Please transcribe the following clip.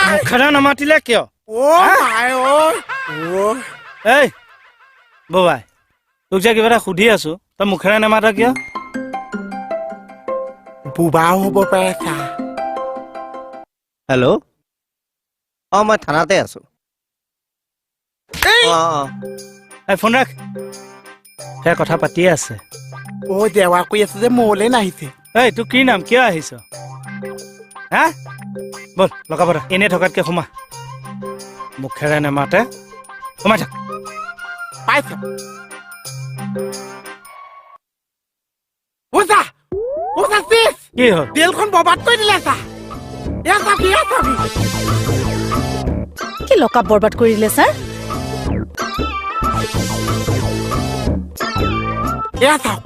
মুখেৰে নামাতিলে কিয় এই ববাই তোক যে কিবা এটা সুধি আছো তই মুখেৰে নামাতা কিয় বুবাও হ'ব পাৰে ছাৰ হেল্ল' মই থানাতে আছো ফোন ৰাখ সেয়া কথা পাতিয়ে আছে দেৱা কৰি আছে যে মোলৈ নাহিছে এই তোৰ কি নাম কিয় আহিছ হা বল লগাব দে এনেই থকাতকে সোমা মুখেৰে নেমাতে সোমাই থাক পাইছ কি হ'ল তেলখন বৰবাদ কৰি দিলে ছাৰ কি লকআপ বৰবাদ কৰি দিলে ছাৰ এয়া চাওক